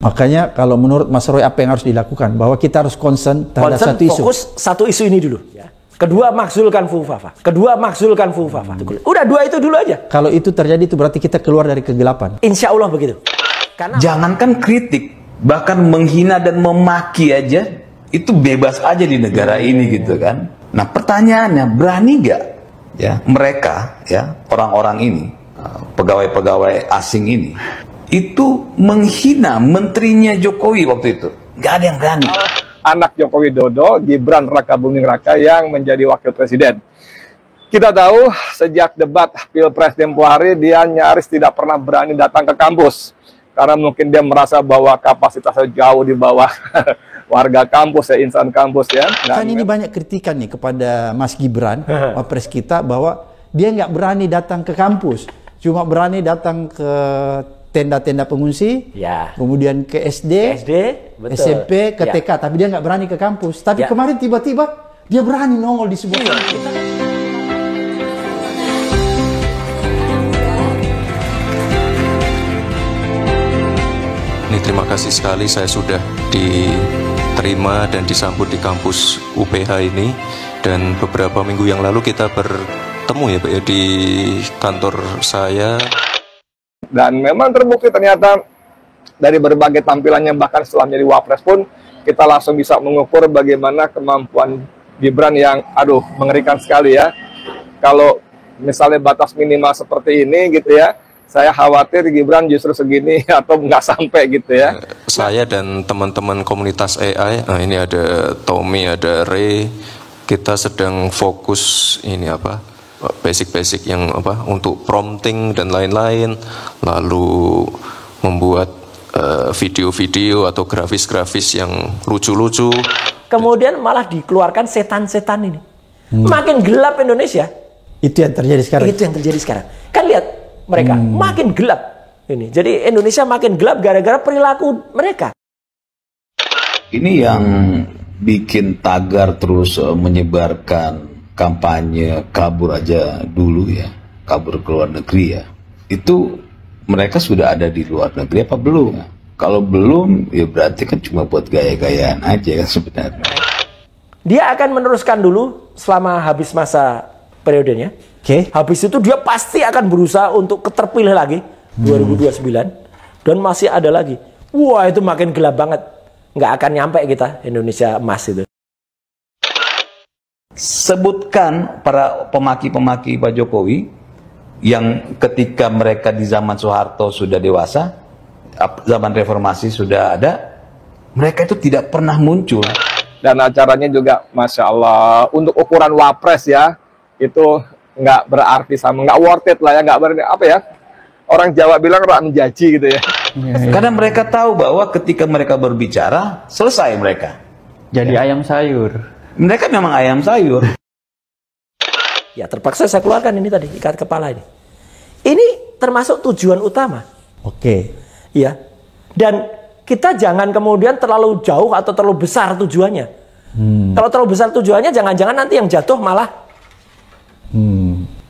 Makanya kalau menurut Mas Roy apa yang harus dilakukan? Bahwa kita harus concern terhadap satu isu. Fokus satu isu ini dulu. Ya. Kedua, makzulkan Fufafa. Udah dua itu dulu aja. Kalau itu terjadi itu berarti kita keluar dari kegelapan. Insya Allah begitu. Karena jangankan kritik, bahkan menghina dan memaki aja itu bebas aja di negara ini gitu kan. Nah pertanyaannya, berani nggak ya mereka ya orang-orang ini, pegawai-pegawai asing ini itu menghina menterinya Jokowi waktu itu? Nggak ada yang berani. Anak Joko Widodo, Gibran Rakabuming Raka yang menjadi wakil presiden. Kita tahu sejak debat Pilpres tempo hari dia nyaris tidak pernah berani datang ke kampus. Karena mungkin dia merasa bahwa kapasitasnya jauh di bawah warga kampus ya, insan kampus ya. Kan ini banyak kritikan nih kepada Mas Gibran, wapres kita, bahwa dia nggak berani datang ke kampus. Cuma berani datang ke tenda-tenda pengungsi, ya. Kemudian ke SD, betul. SMP, ke ya. TK. Tapi dia nggak berani ke kampus. Tapi kemarin tiba-tiba dia berani nongol di sebuah kampus. Ini terima kasih sekali saya sudah diterima dan disambut di kampus UPH ini, dan beberapa minggu yang lalu kita bertemu ya Pak ya di kantor saya. Dan memang terbukti ternyata dari berbagai tampilannya, bahkan setelah menjadi wapres pun kita langsung bisa mengukur bagaimana kemampuan Gibran yang mengerikan sekali ya. Kalau misalnya batas minimal seperti ini gitu ya, saya khawatir Gibran justru segini atau nggak sampai gitu ya. Saya dan teman-teman komunitas AI, ini ada Tommy, ada Ray, kita sedang fokus ini basic yang untuk prompting dan lain-lain, lalu membuat video-video atau grafis-grafis yang lucu-lucu. Kemudian malah dikeluarkan setan-setan ini. Makin gelap Indonesia. Itu yang terjadi sekarang. Itu yang terjadi sekarang. Kan lihat mereka makin gelap ini. Jadi Indonesia makin gelap gara-gara perilaku mereka. Ini yang bikin tagar terus menyebarkan kampanye kabur aja dulu ya, kabur ke luar negeri ya. Itu mereka sudah ada di luar negeri apa belum? Kalau belum ya berarti kan cuma buat gaya-gayaan aja kan sebenarnya. Dia akan meneruskan dulu selama habis masa periodenya. Habis itu dia pasti akan berusaha untuk terpilih lagi 2029 dan masih ada lagi. Wah, itu makin gelap banget. Nggak akan nyampe kita Indonesia emas itu. Sebutkan para pemaki-pemaki Pak Jokowi yang ketika mereka di zaman Soeharto sudah dewasa, zaman reformasi sudah ada, mereka itu tidak pernah muncul. Dan acaranya juga Masya Allah, untuk ukuran wapres ya, itu nggak berarti sama, nggak worth it lah ya, nggak berarti apa ya, orang Jawa bilang rak menjaji gitu ya. Karena mereka tahu bahwa ketika mereka berbicara, selesai mereka. Jadi ayam sayur. Mereka memang ayam sayur. Ya terpaksa saya keluarkan ini tadi, ikat kepala ini. Ini termasuk tujuan utama. Ya. Dan kita jangan kemudian terlalu jauh atau terlalu besar tujuannya. Kalau terlalu besar tujuannya, jangan-jangan nanti yang jatuh malah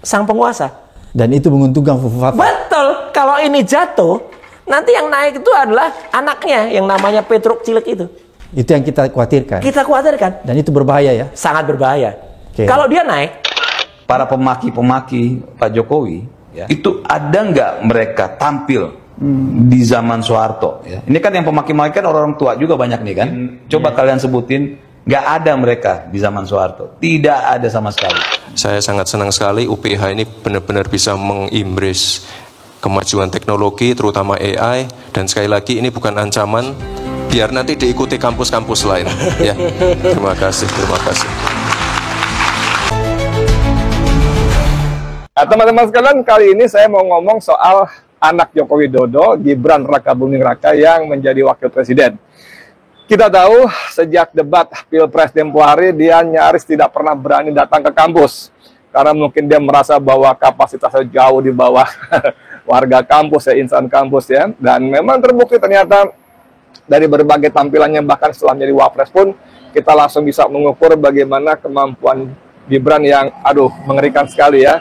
sang penguasa. Dan itu menguntungkan Fufafa. Betul. Kalau ini jatuh, nanti yang naik itu adalah anaknya yang namanya Petruk Cilik itu. Itu yang kita khawatirkan. Kita khawatirkan. Dan itu berbahaya ya? Sangat berbahaya. Kalau dia naik, para pemaki-pemaki Pak Jokowi ya, itu ada nggak mereka tampil di zaman Soeharto ya? Ini kan yang pemaki-pemaki kan orang tua juga banyak nih kan. Coba kalian sebutin, nggak ada mereka di zaman Soeharto. Tidak ada sama sekali. Saya sangat senang sekali UPH ini benar-benar bisa mengimbris kemajuan teknologi, terutama AI, dan sekali lagi ini bukan ancaman, biar nanti diikuti kampus-kampus lain ya. Terima kasih. Nah, teman-teman sekalian, kali ini saya mau ngomong soal anak Joko Widodo, Gibran Rakabuming Raka yang menjadi wakil presiden. Kita tahu sejak debat Pilpres tempo hari dia nyaris tidak pernah berani datang ke kampus. Karena mungkin dia merasa bahwa kapasitasnya jauh di bawah warga kampus ya, insan kampus ya. Dan memang terbukti ternyata dari berbagai tampilannya, bahkan setelah menjadi wapres pun kita langsung bisa mengukur bagaimana kemampuan Gibran yang mengerikan sekali ya.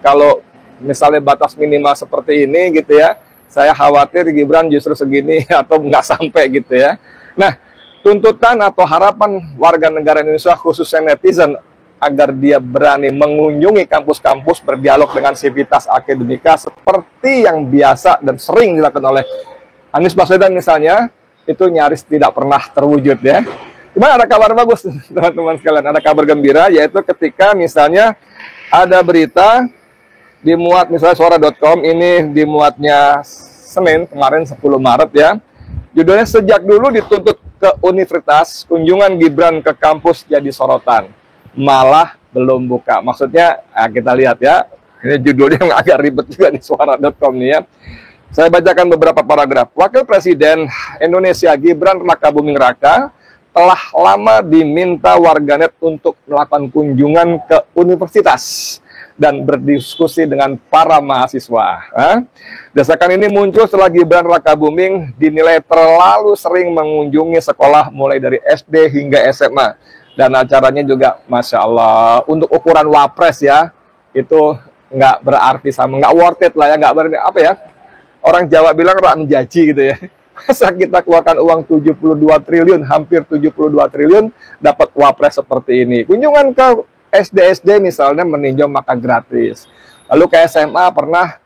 Kalau misalnya batas minimal seperti ini gitu ya, Saya khawatir Gibran justru segini atau nggak sampai gitu ya. Nah, tuntutan atau harapan warga negara Indonesia khususnya netizen agar dia berani mengunjungi kampus-kampus berdialog dengan sivitas akademika seperti yang biasa dan sering dilakukan oleh Anies Baswedan misalnya, itu nyaris tidak pernah terwujud ya. Cuma ada kabar bagus teman-teman sekalian, ada kabar gembira, yaitu ketika misalnya ada berita dimuat misalnya suara.com, ini dimuatnya Senin kemarin 10 Maret ya. Judulnya sejak dulu dituntut ke universitas, kunjungan Gibran ke kampus jadi sorotan. Malah belum buka. Maksudnya kita lihat ya, ini judulnya yang agak ribet juga di suara.com nih ya. Saya bacakan beberapa paragraf. Wakil Presiden Indonesia Gibran Rakabuming Raka telah lama diminta warganet untuk melakukan kunjungan ke universitas dan berdiskusi dengan para mahasiswa. Desakan ini muncul setelah Gibran Rakabuming dinilai terlalu sering mengunjungi sekolah mulai dari SD hingga SMA. Dan acaranya juga, Masya Allah, untuk ukuran wapres ya, itu nggak berarti sama, nggak worth it lah ya, nggak berarti, apa ya, orang Jawa bilang rak menjaji gitu ya. Masa kita keluarkan uang 72 triliun, hampir 72 triliun, dapat wapres seperti ini. Kunjungan ke SD-SD misalnya meninjau makan gratis. Lalu ke SMA pernah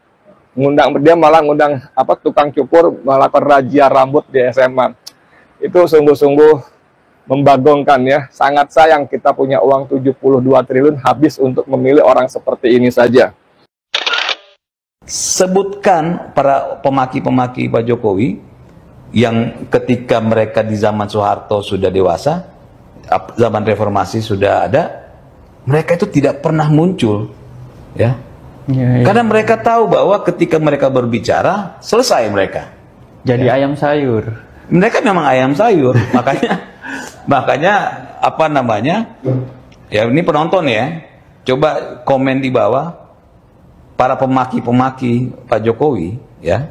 dia malah ngundang tukang cukur melakukan razia rambut di SMA. Itu sungguh-sungguh membagongkan ya. Sangat sayang kita punya uang 72 triliun habis untuk memilih orang seperti ini saja. Sebutkan para pemaki-pemaki Pak Jokowi yang ketika mereka di zaman Soeharto sudah dewasa, zaman reformasi sudah ada, mereka itu tidak pernah muncul ya. Karena mereka tahu bahwa ketika mereka berbicara selesai mereka jadi ayam sayur. Mereka memang ayam sayur. makanya apa namanya, ya ini penonton ya, coba komen di bawah para pemaki-pemaki Pak Jokowi ya,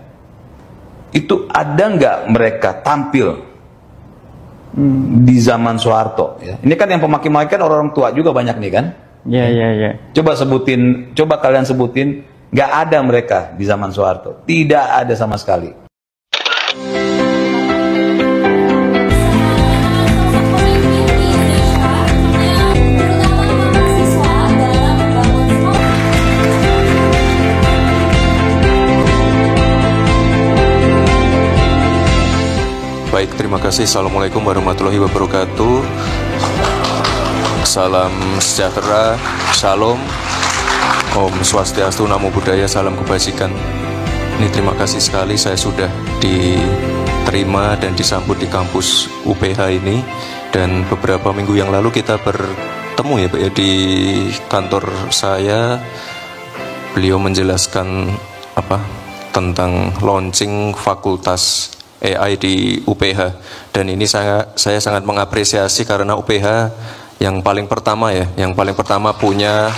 itu ada nggak mereka tampil di zaman Soeharto ya. Ini kan yang pemaki-pemaki kan orang tua juga banyak nih kan. Iya. Coba kalian sebutin, nggak ada mereka di zaman Soeharto, tidak ada sama sekali. Baik, terima kasih. Assalamualaikum warahmatullahi wabarakatuh. Salam sejahtera, shalom, Om Swastiastu, Namo Buddhaya, salam kebajikan. Ini terima kasih sekali saya sudah diterima dan disambut di kampus UPH ini. Dan beberapa minggu yang lalu kita bertemu ya Pak ya, di kantor saya. Beliau menjelaskan tentang launching fakultas AI di UPH, dan ini saya sangat mengapresiasi karena UPH yang paling pertama punya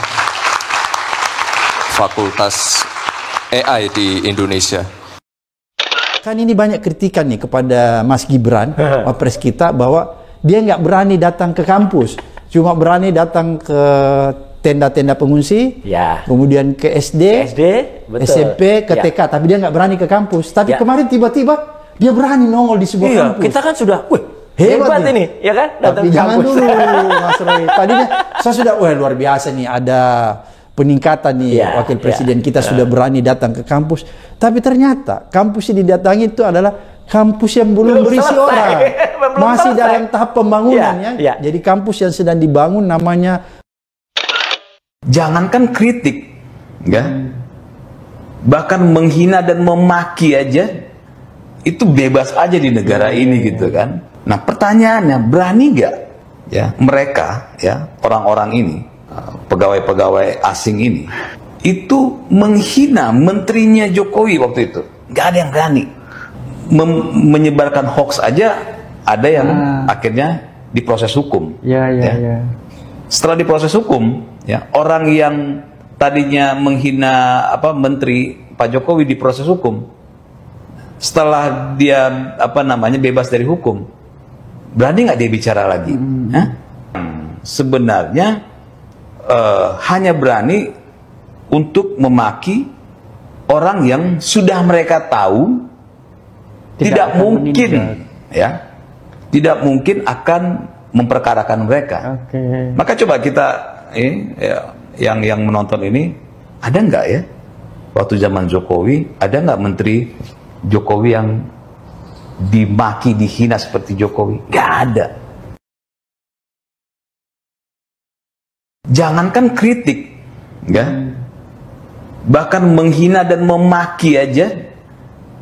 fakultas AI di Indonesia. Kan ini banyak kritikan nih kepada Mas Gibran, wapres kita, bahwa dia nggak berani datang ke kampus, cuma berani datang ke tenda-tenda pengungsi, ya, kemudian ke SD, betul, SMP, ke TK, tapi dia nggak berani ke kampus. Tapi kemarin tiba-tiba dia berani nongol di sebuah kampus. Kita kan sudah, hebat ini, ya kan? Datang ke kampus. Dulu, Mas Roy. Tadinya saya sudah, luar biasa nih, ada peningkatan nih, wakil presiden kita sudah berani datang ke kampus. Tapi ternyata kampus yang didatangi itu adalah kampus yang belum berisi orang, masih dalam tahap pembangunan ya. Jadi kampus yang sedang dibangun namanya. Jangankan kritik, ya, bahkan menghina dan memaki aja itu bebas aja di negara ini gitu kan. Nah pertanyaannya, berani nggak ya mereka ya, orang-orang ini, pegawai-pegawai asing ini, itu menghina menterinya Jokowi waktu itu? Nggak ada yang berani. Menyebarkan hoax aja ada yang akhirnya diproses hukum. Ya. Setelah diproses hukum, ya, orang yang tadinya menghina menteri Pak Jokowi diproses hukum. Setelah dia bebas dari hukum, berani nggak dia bicara lagi? Sebenarnya hanya berani untuk memaki orang yang sudah mereka tahu tidak mungkin tidak mungkin akan memperkarakan mereka. Maka coba kita yang menonton ini, ada nggak ya waktu zaman Jokowi, ada nggak menteri Jokowi yang dimaki, dihina seperti Jokowi? Nggak ada. Jangankan kritik, ya, bahkan menghina dan memaki aja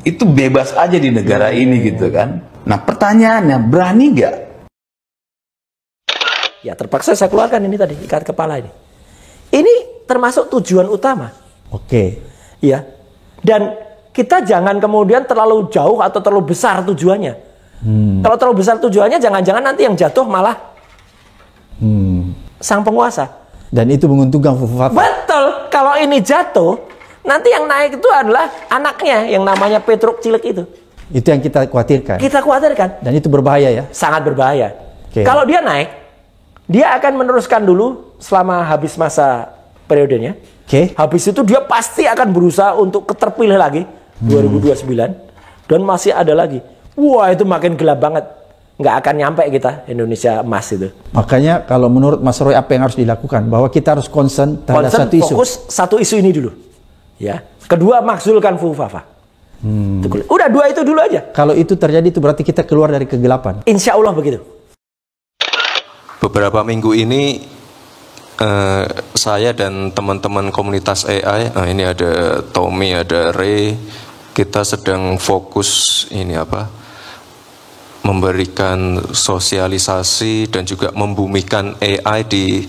itu bebas aja di negara ini gitu kan. Nah pertanyaannya, berani nggak? Ya terpaksa saya keluarkan ini tadi, ikat kepala ini. Ini termasuk tujuan utama. Ya, dan kita jangan kemudian terlalu jauh atau terlalu besar tujuannya. Kalau terlalu besar tujuannya, jangan-jangan nanti yang jatuh malah sang penguasa. Dan itu menguntungkan Fufufafa. Betul. Kalau ini jatuh, nanti yang naik itu adalah anaknya yang namanya Petruk Cilik itu. Itu yang kita khawatirkan. Kita khawatirkan. Dan itu berbahaya ya? Sangat berbahaya. Kalau dia naik, dia akan meneruskan dulu selama habis masa periodenya. Habis itu dia pasti akan berusaha untuk terpilih lagi 2029 dan masih ada lagi. Wah, itu makin gelap banget. Nggak akan nyampe kita Indonesia emas itu. Makanya kalau menurut Mas Roy apa yang harus dilakukan? Bahwa kita harus concern terhadap satu isu. Fokus satu isu ini dulu. Ya. Kedua, makzulkan Fufufafa. Udah dua itu dulu aja. Kalau itu terjadi itu berarti kita keluar dari kegelapan. Insya Allah begitu. Beberapa minggu ini saya dan teman-teman komunitas AI, ini ada Tommy, ada Ray, kita sedang fokus memberikan sosialisasi dan juga membumikan AI di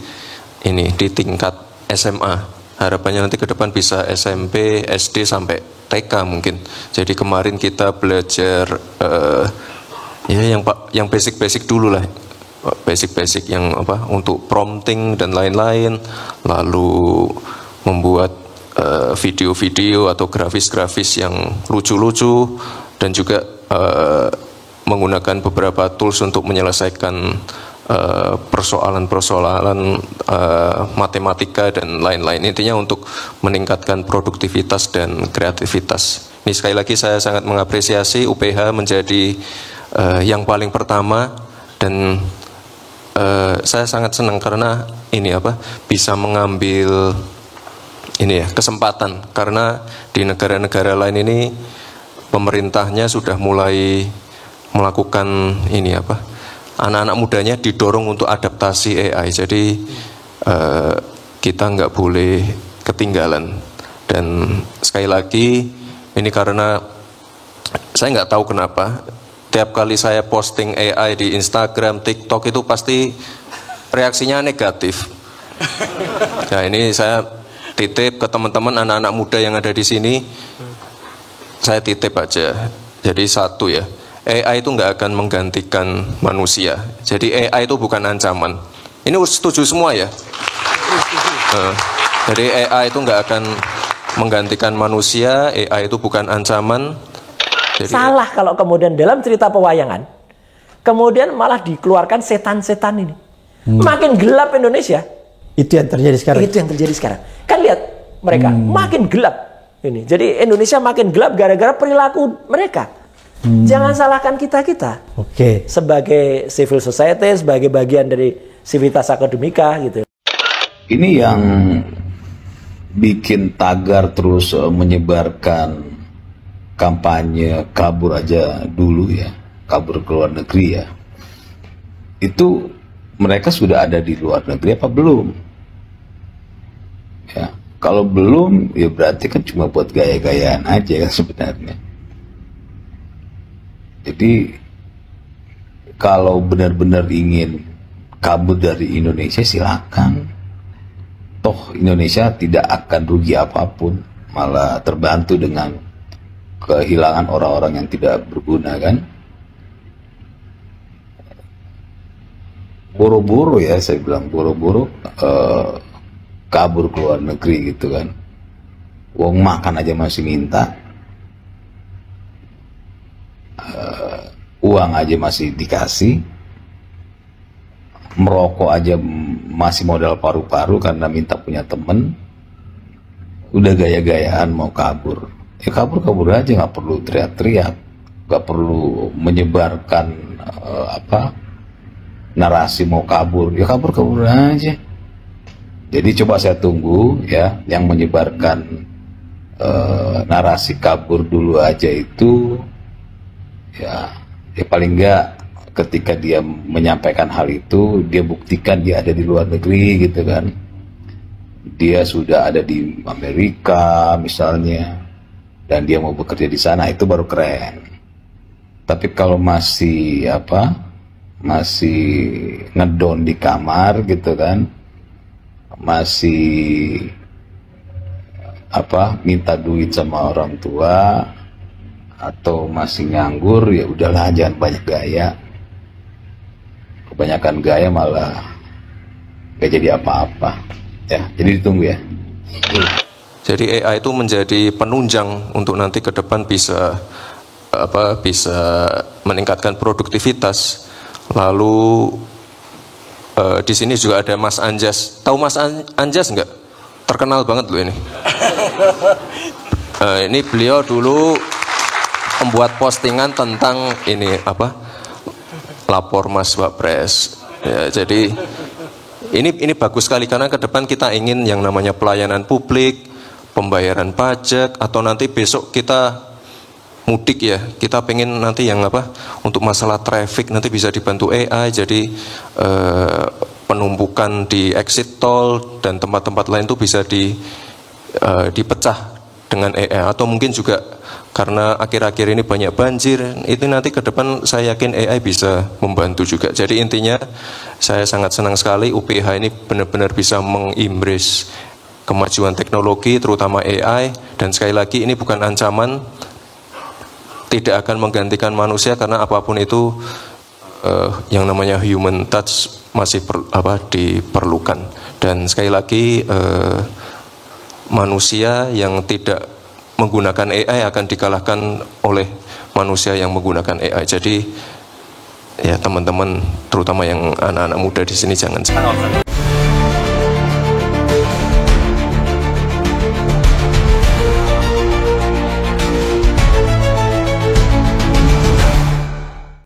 tingkat SMA. Harapannya nanti ke depan bisa SMP, SD sampai TK mungkin. Jadi kemarin kita belajar yang basic-basic dulu lah. Basic-basic yang untuk prompting dan lain-lain, lalu membuat video-video atau grafis-grafis yang lucu-lucu, dan juga menggunakan beberapa tools untuk menyelesaikan persoalan-persoalan matematika dan lain-lain. Intinya untuk meningkatkan produktivitas dan kreativitas. Ini sekali lagi saya sangat mengapresiasi UPH menjadi yang paling pertama, dan saya sangat senang karena bisa mengambil kesempatan, karena di negara-negara lain ini pemerintahnya sudah mulai melakukan anak-anak mudanya didorong untuk adaptasi AI. Jadi kita nggak boleh ketinggalan. Dan sekali lagi ini karena saya nggak tahu kenapa tiap kali saya posting AI di Instagram, TikTok itu pasti reaksinya negatif. Nah ini saya titip ke teman-teman anak-anak muda yang ada di sini, saya titip aja. Jadi satu ya, AI itu nggak akan menggantikan manusia. Jadi AI itu bukan ancaman. Ini setuju semua ya. Jadi AI itu nggak akan menggantikan manusia. AI itu bukan ancaman. Jadi, salah kalau kemudian dalam cerita pewayangan, kemudian malah dikeluarkan setan-setan ini. Makin gelap Indonesia. Itu yang terjadi sekarang. Itu yang terjadi sekarang. Kan lihat mereka makin gelap ini. Jadi Indonesia makin gelap gara-gara perilaku mereka. Jangan salahkan kita. Sebagai civil society, sebagai bagian dari sivitas akademika gitu. Ini yang bikin tagar terus menyebarkan kampanye kabur aja dulu ya, kabur ke luar negeri ya. Itu mereka sudah ada di luar negeri apa belum? Ya, kalau belum ya berarti kan cuma buat gaya-gayaan aja kan sebenarnya. Jadi kalau benar-benar ingin kabur dari Indonesia silakan. Toh Indonesia tidak akan rugi apapun, malah terbantu dengan kehilangan orang-orang yang tidak berguna kan. Boro-boro ya, saya bilang boro-boro kabur ke luar negeri gitu kan. Wong makan aja masih minta, uang aja masih dikasih, merokok aja masih modal paru-paru karena minta punya temen. udah gaya-gayaan mau kabur, ya kabur-kabur aja, nggak perlu teriak-teriak, nggak perlu menyebarkan narasi mau kabur, ya kabur-kabur aja. Jadi coba saya tunggu ya, yang menyebarkan narasi kabur dulu aja itu ya paling nggak ketika dia menyampaikan hal itu, dia buktikan dia ada di luar negeri gitu kan, dia sudah ada di Amerika misalnya, dan dia mau bekerja di sana, itu baru keren. Tapi kalau masih masih ngedon di kamar gitu kan, masih minta duit sama orang tua, atau masih nganggur, ya udahlah, jangan banyak gaya. Kebanyakan gaya malah gak jadi apa-apa ya. Jadi ditunggu ya. Jadi AI itu menjadi penunjang untuk nanti ke depan bisa meningkatkan produktivitas. Lalu di sini juga ada Mas Anjas. Tahu Mas Anjas nggak? Terkenal banget loh ini. Ini beliau dulu membuat postingan tentang ini lapor Mas Wapres. Ya, jadi ini bagus sekali karena ke depan kita ingin yang namanya pelayanan publik, pembayaran pajak, atau nanti besok kita mudik ya, kita pengen nanti yang untuk masalah traffic nanti bisa dibantu AI. Jadi penumpukan di exit tol dan tempat-tempat lain itu bisa dipecah dengan AI, atau mungkin juga karena akhir-akhir ini banyak banjir, itu nanti ke depan saya yakin AI bisa membantu juga. Jadi intinya saya sangat senang sekali UPH ini benar-benar bisa mengimbris kemajuan teknologi terutama AI, dan sekali lagi ini bukan ancaman, tidak akan menggantikan manusia karena apapun itu yang namanya human touch masih diperlukan. Dan sekali lagi manusia yang tidak menggunakan AI akan dikalahkan oleh manusia yang menggunakan AI. Jadi ya teman-teman, terutama yang anak-anak muda di sini, jangan